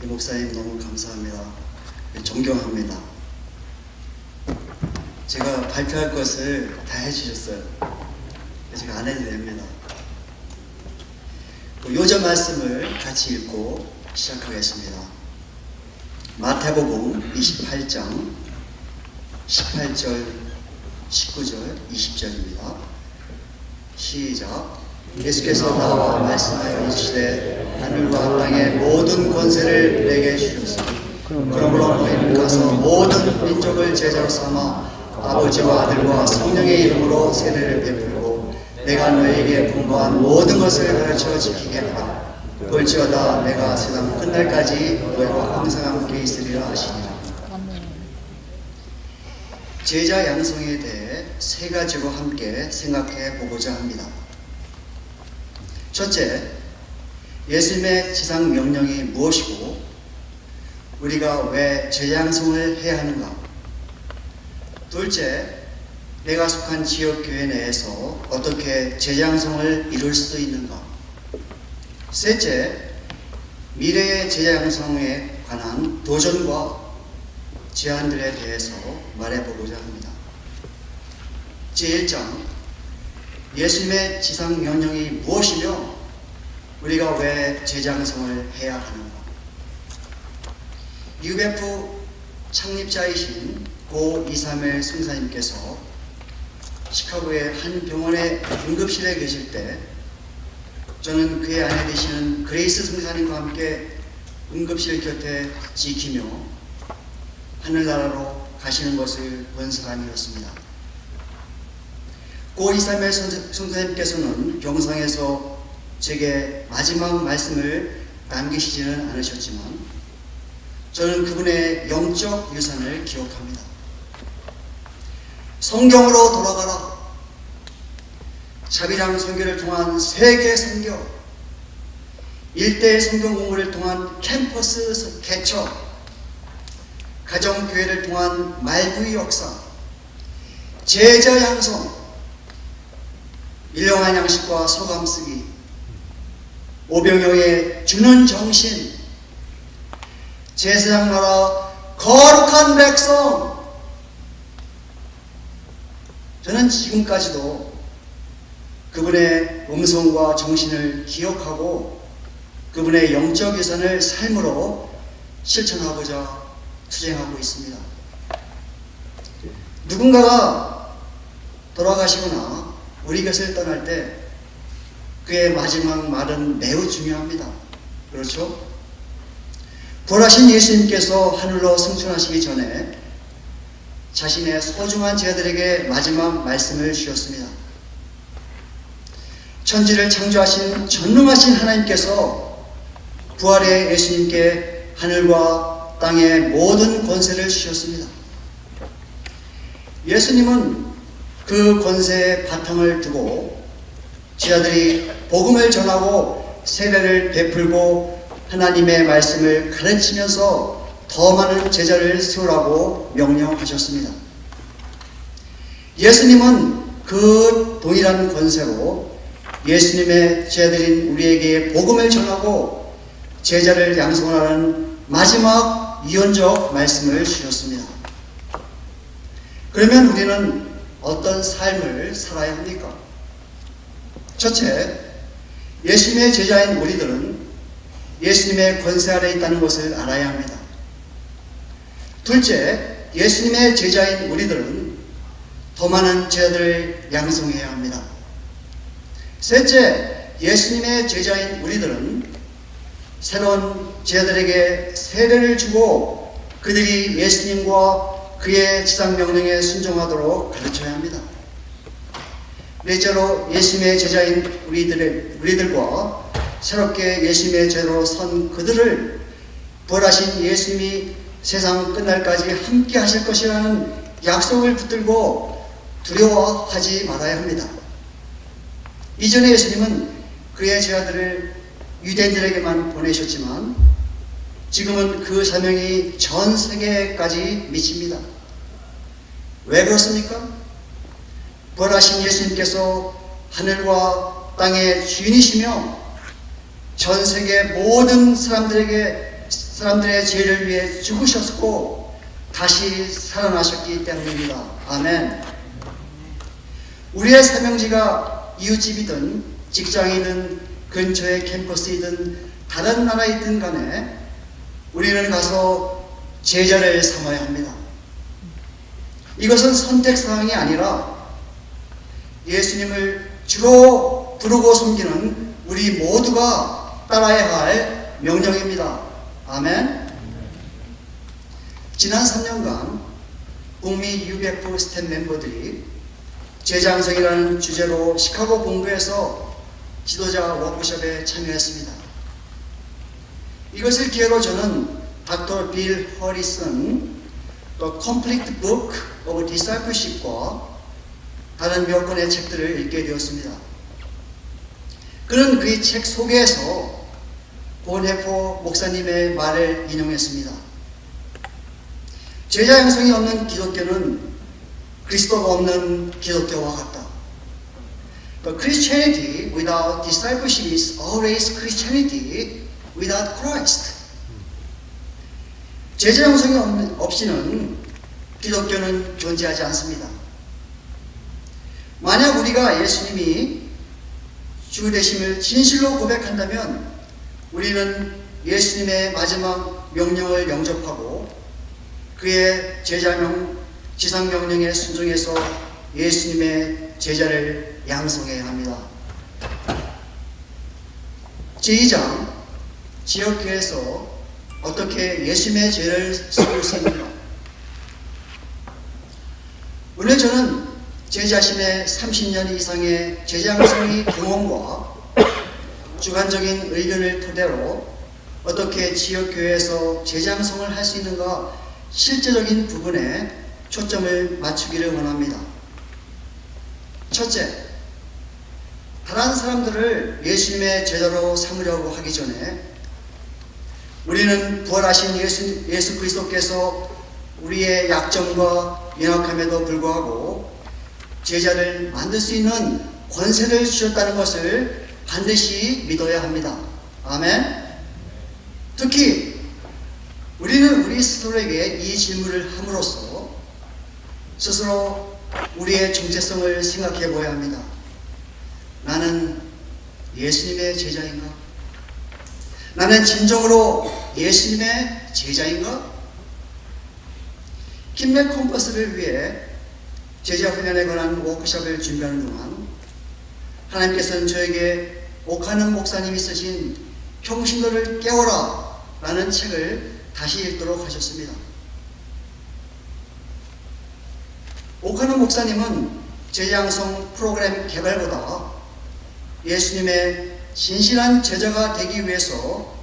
이 목사님 너무 감사합니다. 존경합니다. 제가 발표할 것을 다 해주셨어요. 제가 안 해도 됩니다. 요전 말씀을 같이 읽고 시작하겠습니다. 마태복음 28장 18절, 19절, 20절입니다. 시작. 예수께서 나와 말씀하여 이르시되 하늘과 땅의 모든 권세를 내게 주셨으니 그러므로 너희는 가서 모든 민족을 제자로 삼아 아버지와 아들과 성령의 이름으로 세례를 베풀고 내가 너희에게 분부한 모든 것을 가르쳐 지키게 하라. 볼지어다 내가 세상 끝날까지 너희와 항상 함께 있으리라 하시니라. 제자 양성에 대해 세 가지로 함께 생각해 보고자 합니다. 첫째, 예수님의 지상 명령이 무엇이고 우리가 왜 제자 양성을 해야 하는가? 둘째, 내가 속한 지역교회 내에서 어떻게 제자 양성을 이룰 수 있는가? 셋째, 미래의 제자 양성에 관한 도전과 제안들에 대해서 말해보고자 합니다. 제1장, 예수님의 지상 명령이 무엇이며 우리가 왜 제자 양성을 해야 하는가? UBF 창립자이신 고 이사멜 승사님께서 시카고의 한 병원의 응급실에 계실 때 저는 그의 아내 되시는 그레이스 승사님과 함께 응급실 곁에 지키며 하늘나라로 가시는 것을 본 사람이었습니다. 고 이사멜 선생님께서는 병상에서 제게 마지막 말씀을 남기시지는 않으셨지만 저는 그분의 영적 유산을 기억합니다. 성경으로 돌아가라. 자비랑 선교를 통한 세계 선교, 일대일 성경 공부를 통한 캠퍼스 개척, 가정교회를 통한 말구의 역사, 제자 양성, 일용한 양식과 소감 쓰기, 오병이어의 주는 정신, 제사장 나라 거룩한 백성. 저는 지금까지도 그분의 음성과 정신을 기억하고 그분의 영적 유산을 삶으로 실천하고자 투쟁하고 있습니다. 누군가가 돌아가시거나 우리 곁을 떠날 때 그의 마지막 말은 매우 중요합니다. 그렇죠? 부활하신 예수님께서 하늘로 승천하시기 전에 자신의 소중한 제자들에게 마지막 말씀을 주셨습니다. 천지를 창조하신 전능하신 하나님께서 부활의 예수님께 하늘과 땅의 모든 권세를 주셨습니다. 예수님은 그 권세의 바탕을 두고 제자들이 복음을 전하고 세례를 베풀고 하나님의 말씀을 가르치면서 더 많은 제자를 세우라고 명령하셨습니다. 예수님은 그 동일한 권세로 예수님의 제자들인 우리에게 복음을 전하고 제자를 양성하라는 마지막 유언적 말씀을 주셨습니다. 그러면 우리는 어떤 삶을 살아야 합니까? 첫째, 예수님의 제자인 우리들은 예수님의 권세 아래 있다는 것을 알아야 합니다. 둘째, 예수님의 제자인 우리들은 더 많은 제자들을 양성해야 합니다. 셋째, 예수님의 제자인 우리들은 새로운 제자들에게 세례를 주고 그들이 예수님과 그의 지상 명령에 순종하도록 가르쳐야 합니다. 넷째로 예수님의 제자인 우리들과 새롭게 예수님의 제자로 선 그들을 부활하신 예수님이 세상 끝날까지 함께 하실 것이라는 약속을 붙들고 두려워하지 말아야 합니다. 이전에 예수님은 그의 제자들을 유대인들에게만 보내셨지만 지금은 그 사명이 전 세계까지 미칩니다. 왜 그렇습니까? 부활하신 예수님께서 하늘과 땅의 주인이시며 전 세계 모든 사람들에게 사람들의 죄를 위해 죽으셨고 다시 살아나셨기 때문입니다. 아멘. 우리의 사명지가 이웃집이든 직장이든 근처의 캠퍼스이든 다른 나라이든 간에 우리는 가서 제자를 삼아야 합니다. 이것은 선택사항이 아니라 예수님을 주로 부르고 섬기는 우리 모두가 따라야 할 명령입니다. 아멘. 지난 3년간 북미 UBF 스텝 멤버들이 제장성이라는 주제로 시카고 본부에서 지도자 워크숍에 참여했습니다. 이것을 기회로 저는 닥터 빌 허리슨 The Complete Book of Discipleship과 다른 몇 권의 책들을 읽게 되었습니다. 그는 그의 책 소개에서 본해포 목사님의 말을 인용했습니다. 제자 양성이 없는 기독교는 그리스도가 없는 기독교와 같다. But Christianity without discipleship is always Christianity without Christ. 제자 양성이 없이는 기독교는 존재하지 않습니다. 만약 우리가 예수님이 주 되심을 진실로 고백한다면 우리는 예수님의 마지막 명령을 영접하고 그의 지상명령에 순종해서 예수님의 제자를 양성해야 합니다. 제2장 지역교회에서 어떻게 예수님의 죄를 세울 수 있는가? 원래 저는 제 자신의 30년 이상의 제자양성의 경험과 주관적인 의견을 토대로 어떻게 지역교회에서 제자양성을 할 수 있는가 실제적인 부분에 초점을 맞추기를 원합니다. 첫째, 다른 사람들을 예수님의 제자로 삼으려고 하기 전에 우리는 부활하신 예수 그리스도께서 우리의 약점과 연약함에도 불구하고 제자를 만들 수 있는 권세를 주셨다는 것을 반드시 믿어야 합니다. 아멘. 특히 우리는 우리 스스로에게 이 질문을 함으로써 스스로 우리의 정체성을 생각해 보아야 합니다. 나는 예수님의 제자인가? 나는 진정으로 예수님의 제자인가? 킴넷 컴퍼스를 위해 제자 훈련에 관한 워크숍을 준비하는 동안 하나님께서는 저에게 오카는 목사님이 쓰신 평신도를 깨워라 라는 책을 다시 읽도록 하셨습니다. 오카는 목사님은 제자양성 프로그램 개발보다 예수님의 진실한 제자가 되기 위해서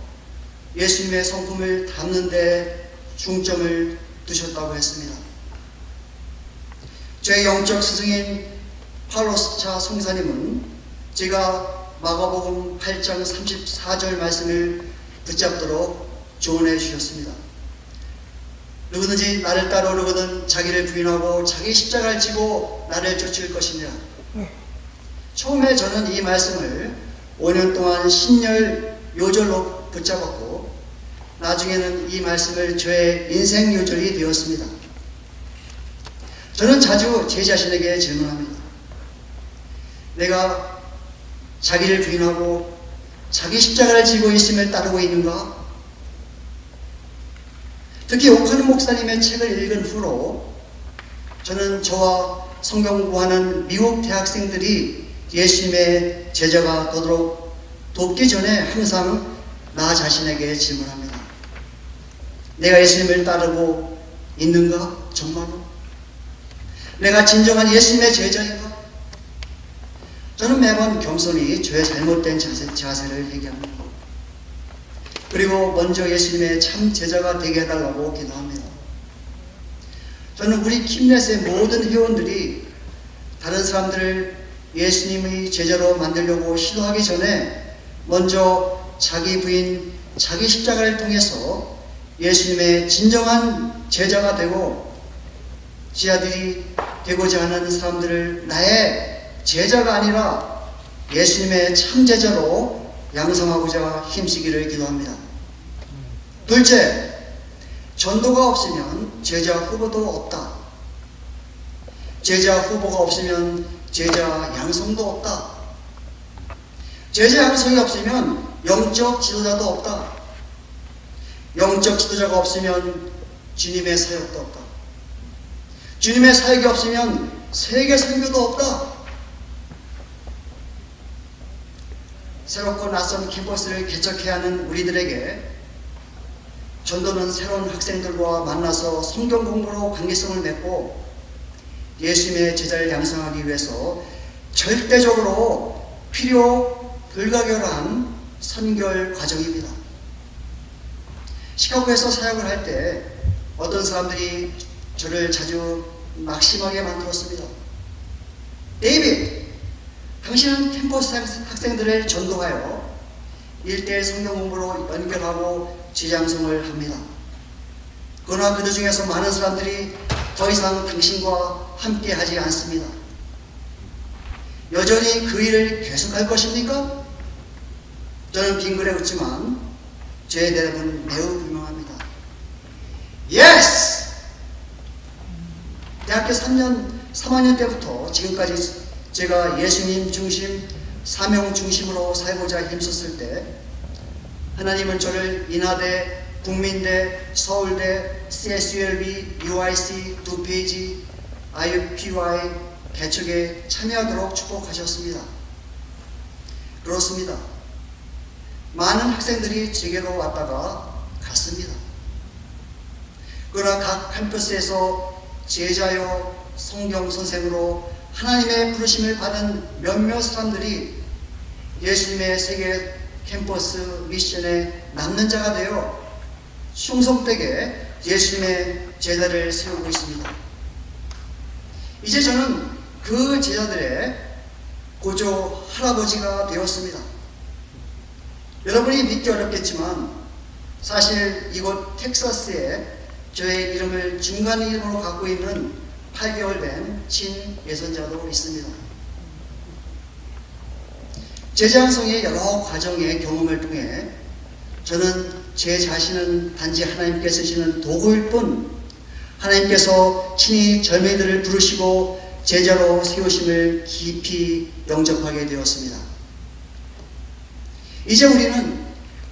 예수님의 성품을 담는 데 중점을 두셨다고 했습니다. 제 영적 스승인 파울로스차 성사님은 제가 마가복음 8장 34절 말씀을 붙잡도록 조언해 주셨습니다. 누구든지 나를 따르려거든 자기를 부인하고 자기 십자가를 지고 나를 쫓을 것이냐. 처음에 저는 이 말씀을 5년 동안 신열 요절로 붙잡았고 나중에는 이 말씀을 저의 인생 요절이 되었습니다. 저는 자주 제 자신에게 질문합니다. 내가 자기를 부인하고 자기 십자가를 지고 예수님을 따르고 있는가? 특히 오카는 목사님의 책을 읽은 후로 저는 저와 성경 공부하는 미국 대학생들이 예수님의 제자가 되도록 돕기 전에 항상 나 자신에게 질문합니다. 내가 예수님을 따르고 있는가? 정말로? 내가 진정한 예수님의 제자인가? 저는 매번 겸손히 저의 잘못된 자세를 얘기합니다. 그리고 먼저 예수님의 참 제자가 되게 해달라고 기도합니다. 저는 우리 킴넷의 모든 회원들이 다른 사람들을 예수님의 제자로 만들려고 시도하기 전에 먼저 자기 부인, 자기 십자가를 통해서 예수님의 진정한 제자가 되고 지하들이 되고자 하는 사람들을 나의 제자가 아니라 예수님의 참 제자로 양성하고자 힘쓰기를 기도합니다. 둘째, 전도가 없으면 제자 후보도 없다. 제자 후보가 없으면 제자 양성도 없다. 제자 양성이 없으면 영적 지도자도 없다. 영적 지도자가 없으면 주님의 사역도 없다. 주님의 사역이 없으면 세계 선교도 없다. 새롭고 낯선 캠퍼스를 개척해야 하는 우리들에게 전도는 새로운 학생들과 만나서 성경 공부로 관계성을 맺고 예수님의 제자를 양성하기 위해서 절대적으로 불가결한 선결 과정입니다. 시카고에서 사역을 할 때 어떤 사람들이 저를 자주 막심하게 만들었습니다. 데이빗, 당신은 캠퍼스 학생들을 전도하여 1대1 성경 공부로 연결하고 제장성을 합니다. 그러나 그들 중에서 많은 사람들이 더 이상 당신과 함께 하지 않습니다. 여전히 그 일을 계속할 것입니까? 저는 빙그레 웃지만 제 대답은 매우 분명합니다. Yes! 대학교 3학년 때부터 지금까지 제가 예수님 중심, 사명 중심으로 살고자 힘썼을 때 하나님은 저를 인하대, 국민대, 서울대, CSULB, UIC, 2페이지, IUPY 개척에 참여하도록 축복하셨습니다. 그렇습니다. 많은 학생들이 제게로 왔다가 갔습니다. 그러나 각 캠퍼스에서 제자요 성경 선생으로 하나님의 부르심을 받은 몇몇 사람들이 예수님의 세계 캠퍼스 미션에 남는 자가 되어 숭성되게 예수님의 제자를 세우고 있습니다. 이제 저는 그 제자들의 고조 할아버지가 되었습니다. 여러분이 믿기 어렵겠지만 사실 이곳 텍사스에 저의 이름을 중간 이름으로 갖고 있는 8개월 된 친예선자도 있습니다. 제자양성의 여러 과정의 경험을 통해 저는 제 자신은 단지 하나님께 쓰시는 도구일 뿐 하나님께서 친히 젊은이들을 부르시고 제자로 세우심을 깊이 영접하게 되었습니다. 이제 우리는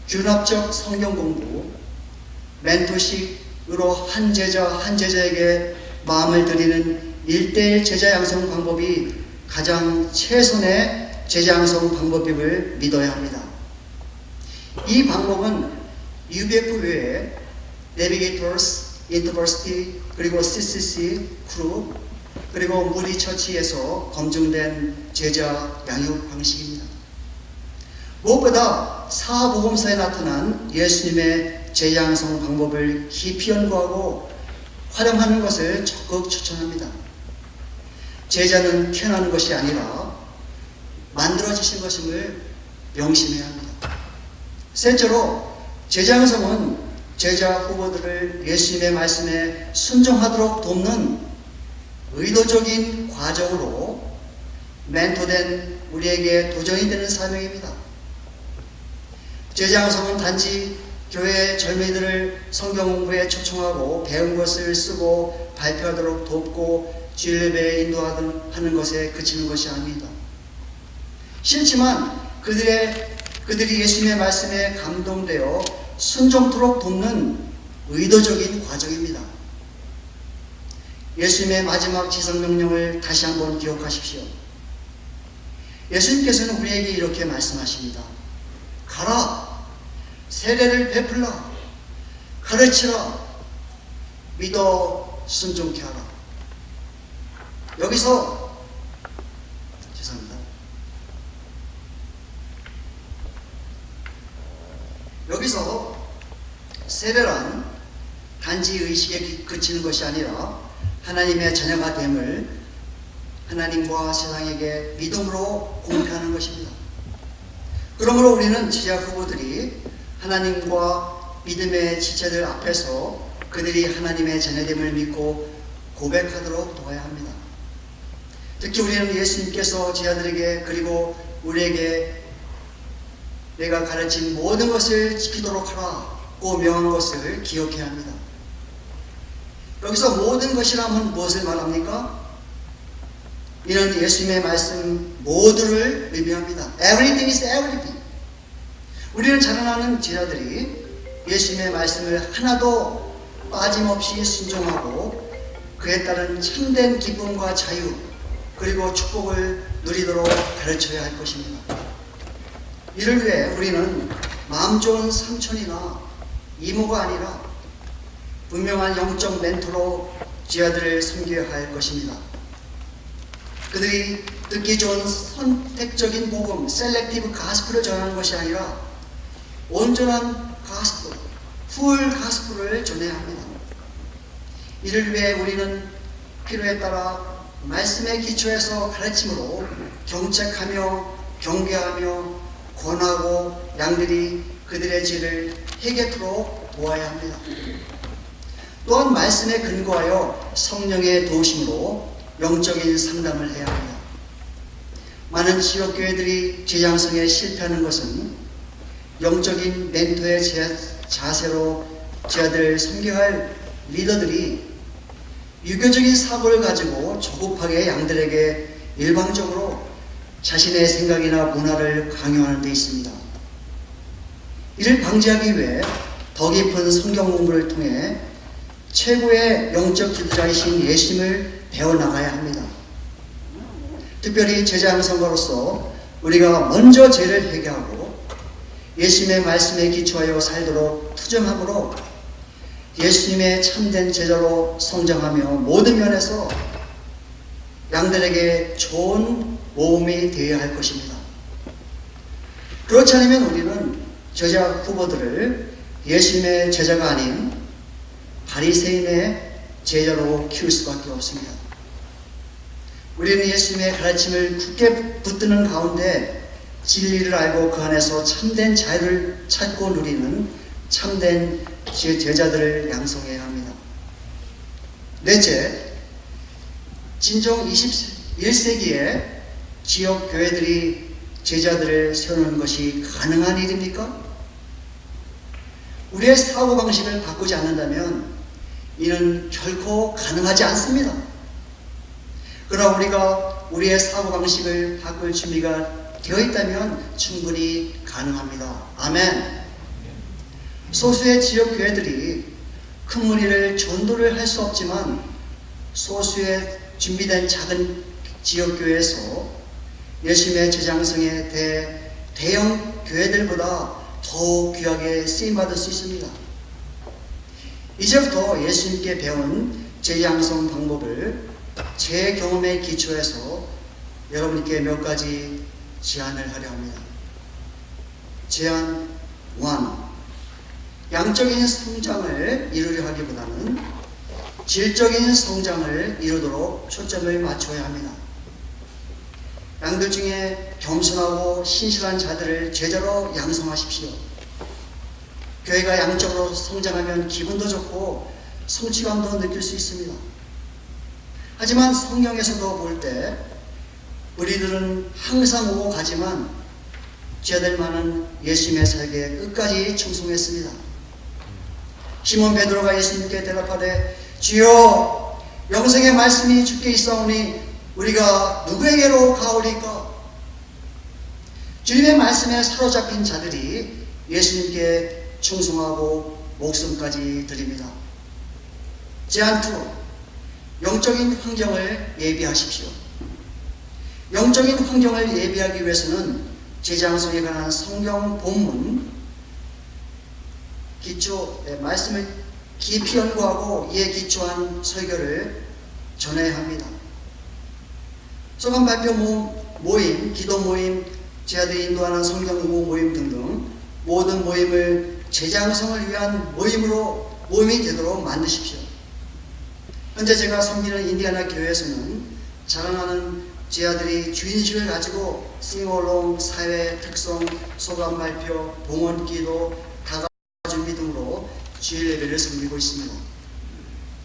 균합적 성경 공부, 멘토식으로 한 제자에게 마음을 드리는 1대1 제자 양성 방법이 가장 최선의 제자 양성 방법임을 믿어야 합니다. 이 방법은 UBF 외에 내비게이터스, 인터버시티, 그리고 CCC, 그룹, 그리고 무리 처치에서 검증된 제자 양육 방식입니다. 무엇보다 사복음서에 나타난 예수님의 제자 양성 방법을 깊이 연구하고 활용하는 것을 적극 추천합니다. 제자는 태어나는 것이 아니라 만들어지신 것임을 명심해야 합니다. 셋째로 제자 양성은 제자 후보들을 예수님의 말씀에 순종하도록 돕는 의도적인 과정으로 멘토된 우리에게 도전이 되는 사명입니다. 제자 양성은 단지 교회의 젊은이들을 성경 공부에 초청하고 배운 것을 쓰고 발표하도록 돕고 주일예배에 인도하는 것에 그치는 것이 아닙니다. 싫지만 그들이 예수님의 말씀에 감동되어 순종토록 돕는 의도적인 과정입니다. 예수님의 마지막 지성명령을 다시 한번 기억하십시오. 예수님께서는 우리에게 이렇게 말씀하십니다. 가라! 세례를 베풀라! 가르치라! 믿어 순종케 하라. 여기서 세례란 단지 의식에 그치는 것이 아니라 하나님의 자녀가 됨을 하나님과 세상에게 믿음으로 공표하는 것입니다. 그러므로 우리는 제자 후보들이 하나님과 믿음의 지체들 앞에서 그들이 하나님의 자녀됨을 믿고 고백하도록 도와야 합니다. 특히 우리는 예수님께서 제자들에게 그리고 우리에게 내가 가르친 모든 것을 지키도록 하라 그 명한 것을 기억해야 합니다. 여기서 모든 것이라면 무엇을 말합니까? 이는 예수님의 말씀 모두를 의미합니다. Everything is everything. 우리는 자라나는 제자들이 예수님의 말씀을 하나도 빠짐없이 순종하고 그에 따른 참된 기쁨과 자유 그리고 축복을 누리도록 가르쳐야 할 것입니다. 이를 위해 우리는 마음 좋은 삼촌이나 이모가 아니라 분명한 영적 멘토로 제자들을 섬겨야 할 것입니다. 그들이 듣기 좋은 선택적인 복음, 셀렉티브 가스프를 전하는 것이 아니라 온전한 가스프, 풀 가스프를 전해야 합니다. 이를 위해 우리는 필요에 따라 말씀의 기초에서 가르침으로 경책하며 경계하며 권하고 양들이 그들의 죄를 해결토록 도와야 합니다. 또한 말씀에 근거하여 성령의 도우심으로 영적인 상담을 해야 합니다. 많은 지역교회들이 제장성에 실패하는 것은 영적인 멘토의 자세로 제자들을 섬겨할 리더들이 유교적인 사고를 가지고 조급하게 양들에게 일방적으로 자신의 생각이나 문화를 강요하는 데 있습니다. 이를 방지하기 위해 더 깊은 성경 공부를 통해 최고의 영적 지도자이신 예수님을 배워나가야 합니다. 특별히 제자 양성가로서 우리가 먼저 죄를 회개하고 예수님의 말씀에 기초하여 살도록 투정함으로 예수님의 참된 제자로 성장하며 모든 면에서 양들에게 좋은 모험이 되어야 할 것입니다. 그렇지 않으면 우리는 제자 후보들을 예수님의 제자가 아닌 바리새인의 제자로 키울 수밖에 없습니다. 우리는 예수님의 가르침을 굳게 붙드는 가운데 진리를 알고 그 안에서 참된 자유를 찾고 누리는 참된 제자들을 양성해야 합니다. 넷째, 진정 21세기에 지역 교회들이 제자들을 세우는 것이 가능한 일입니까? 우리의 사고방식을 바꾸지 않는다면 이는 결코 가능하지 않습니다. 그러나 우리가 우리의 사고방식을 바꿀 준비가 되어 있다면 충분히 가능합니다. 아멘. 소수의 지역교회들이 큰 무리를 전도를 할 수 없지만 소수의 준비된 작은 지역교회에서 예수님의 제장성의 대형 교회들보다 더욱 귀하게 쓰임받을 수 있습니다. 이제부터 예수님께 배운 제장성 방법을 제 경험에 기초해서 여러분께 몇 가지 제안을 하려 합니다. 제안 1. 양적인 성장을 이루려 하기보다는 질적인 성장을 이루도록 초점을 맞춰야 합니다. 양들 중에 겸손하고 신실한 자들을 제자로 양성하십시오. 교회가 양적으로 성장하면 기분도 좋고 성취감도 느낄 수 있습니다. 하지만 성경에서도 볼 때 우리들은 항상 오고 가지만 제자들만은 예수님의 살게 끝까지 충성했습니다. 시몬 베드로가 예수님께 대답하되 주여 영생의 말씀이 주께 있사오니 우리가 누구에게로 가오리까? 주님의 말씀에 사로잡힌 자들이 예수님께 충성하고 목숨까지 드립니다. 제안 2. 영적인 환경을 예비하십시오. 영적인 환경을 예비하기 위해서는 제장성에 관한 성경 본문 말씀을 깊이 연구하고 이에 기초한 설교를 전해야 합니다. 소감 발표 모임, 기도 모임, 제자들이 인도하는 성경 공부 모임 등등 모든 모임을 제장성을 위한 모임이 되도록 만드십시오. 현재 제가 섬기는 인디아나 교회에서는 자라나는 제자들이 주인식을 가지고 싱어롱, 사회 특성, 소감 발표, 봉헌 기도, 다가 준비 등으로 주일 예배를 섬기고 있습니다.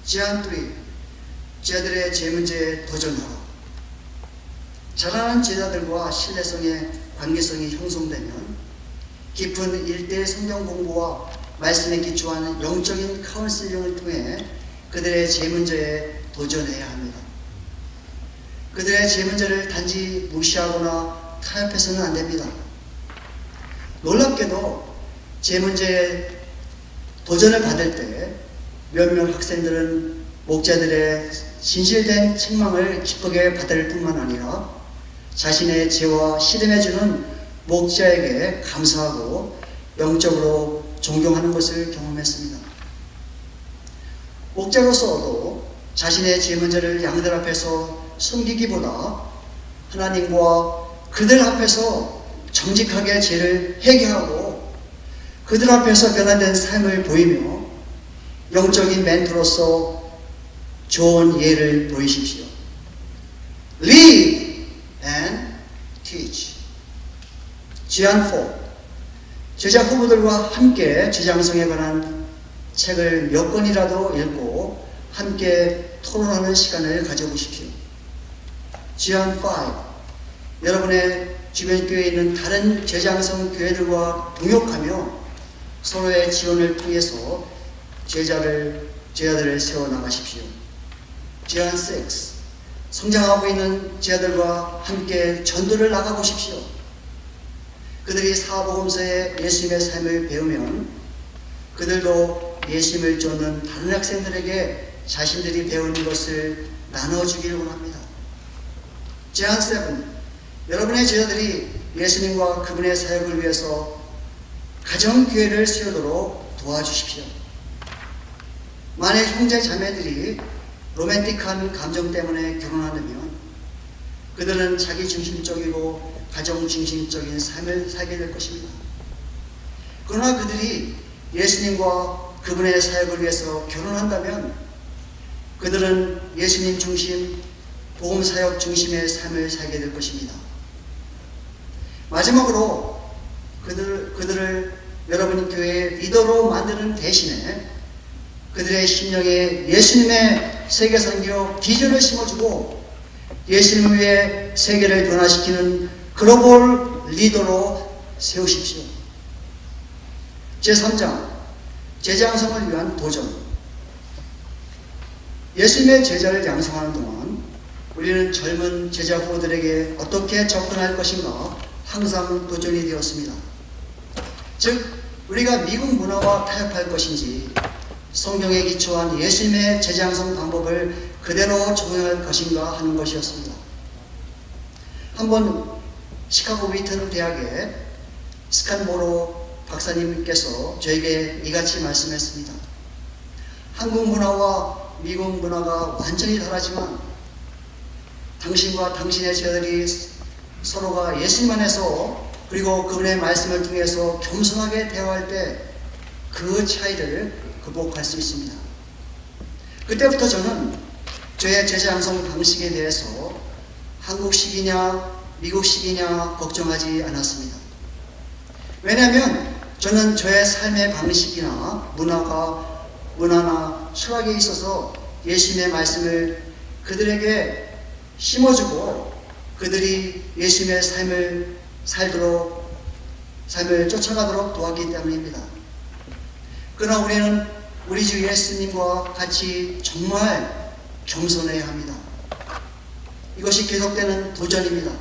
제안 3. 제자들의 제문제에 도전하라. 자라나는 제자들과 신뢰성의 관계성이 형성되면 깊은 일대 성경 공부와 말씀에 기초한 영적인 카운슬링을 통해 그들의 제 문제에 도전해야 합니다. 그들의 제 문제를 단지 무시하거나 타협해서는 안 됩니다. 놀랍게도 제 문제에 도전을 받을 때 몇몇 학생들은 목자들의 진실된 책망을 기쁘게 받을 뿐만 아니라 자신의 죄와 씨름해주는 목자에게 감사하고 영적으로 존경하는 것을 경험했습니다. 목자로서도 자신의 죄 문제를 양들 앞에서 숨기기보다 하나님과 그들 앞에서 정직하게 죄를 회개하고 그들 앞에서 변화된 삶을 보이며 영적인 멘토로서 좋은 예를 보이십시오. Live and teach. 지안 4. 제자 후보들과 함께 제장성에 관한 책을 몇 권이라도 읽고 함께 토론하는 시간을 가져보십시오. 지안 5. 여러분의 주변 교회에 있는 다른 제장성 교회들과 동역하며 서로의 지원을 통해서 제자들을 세워나가십시오. 제안 6. 성장하고 있는 제자들과 함께 전도를 나가보십시오. 그들이 사복음서의 예수님의 삶을 배우면 그들도 예수님을 쫓는 다른 학생들에게 자신들이 배우는 것을 나눠주기를 원합니다. 제안 7. 여러분의 제자들이 예수님과 그분의 사역을 위해서 가정교회를 세우도록 도와주십시오. 만약 형제 자매들이 로맨틱한 감정 때문에 결혼한다면 그들은 자기중심적이고 가정중심적인 삶을 살게 될 것입니다. 그러나 그들이 예수님과 그분의 사역을 위해서 결혼한다면 그들은 예수님 중심, 복음사역 중심의 삶을 살게 될 것입니다. 마지막으로 그들을 여러분 교회의 리더로 만드는 대신에 그들의 심령에 예수님의 세계선교 비전을 심어주고 예수님을 위해 세계를 변화시키는 글로벌 리더로 세우십시오. 제3장 제자 양성을 위한 도전. 예수님의 제자를 양성하는 동안 우리는 젊은 제자 후보들에게 어떻게 접근할 것인가 항상 도전이 되었습니다. 즉 우리가 미국 문화와 타협할 것인지 성경에 기초한 예수님의 제자 양성 방법을 그대로 적용할 것인가 하는 것이었습니다. 한번 시카고 위튼 대학의 스칸보로 박사님께서 저에게 이같이 말씀했습니다. 한국 문화와 미국 문화가 완전히 다르지만 당신과 당신의 제자들이 서로가 예수님 안에서 그리고 그분의 말씀을 통해서 겸손하게 대화할 때 그 차이를 극복할 수 있습니다. 그때부터 저는 저의 제자 양성 방식에 대해서 한국식이냐 미국식이냐 걱정하지 않았습니다. 왜냐하면 저는 저의 삶의 방식이나 문화나 철학에 있어서 예수님의 말씀을 그들에게 심어주고 그들이 예수님의 삶을 쫓아가도록 도왔기 때문입니다. 그러나 우리는 우리 주 예수님과 같이 정말 겸손해야 합니다. 이것이 계속되는 도전입니다.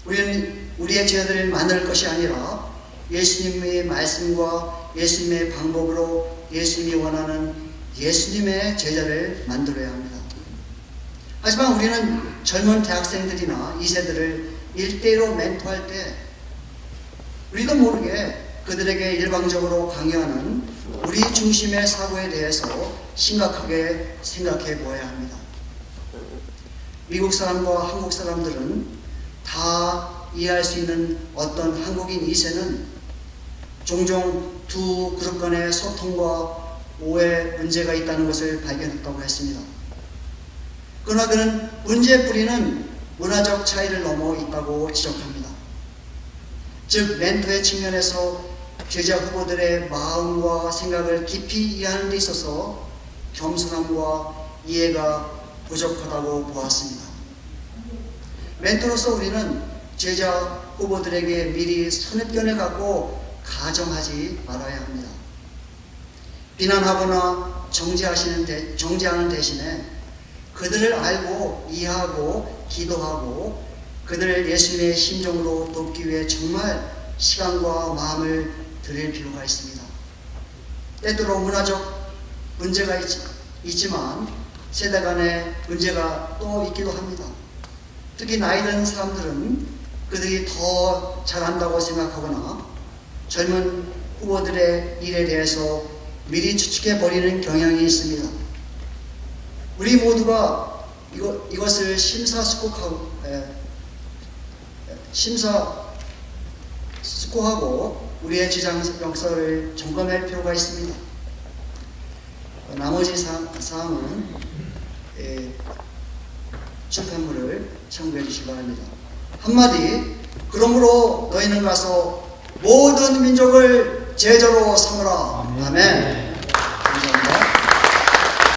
우리는 우리의 제자들을 만들 것이 아니라 예수님의 말씀과 예수님의 방법으로 예수님이 원하는 예수님의 제자를 만들어야 합니다. 하지만 우리는 젊은 대학생들이나 2세들을 일대일로 멘토할 때 우리도 모르게 그들에게 일방적으로 강요하는 우리 중심의 사고에 대해서 심각하게 생각해 보아야 합니다. 미국 사람과 한국 사람들은 다 이해할 수 있는 어떤 한국인 2세는 종종 두 그룹 간의 소통과 오해 문제가 있다는 것을 발견했다고 했습니다. 그러나 그는 문제의 뿌리는 문화적 차이를 넘어 있다고 지적합니다. 즉 멘토의 측면에서 제자 후보들의 마음과 생각을 깊이 이해하는 데 있어서 겸손함과 이해가 부족하다고 보았습니다. 멘토로서 우리는 제자 후보들에게 미리 선입견을 갖고 가정하지 말아야 합니다. 비난하거나 정죄하는 대신에 그들을 알고 이해하고 기도하고 그들을 예수님의 심정으로 돕기 위해 정말 시간과 마음을 들일 필요가 있습니다. 때때로 문화적 문제가 있지만 세대 간의 문제가 또 있기도 합니다. 특히 나이 든 사람들은 그들이 더 잘한다고 생각하거나 젊은 후보들의 일에 대해서 미리 추측해 버리는 경향이 있습니다. 우리 모두가 이것을 심사숙고하고 우리의 지장 역사를 점검할 필요가 있습니다. 나머지 사항은 출판물을 참고해 주시기 바랍니다. 한마디, 그러므로 너희는 가서 모든 민족을 제자로 삼으라. 아멘.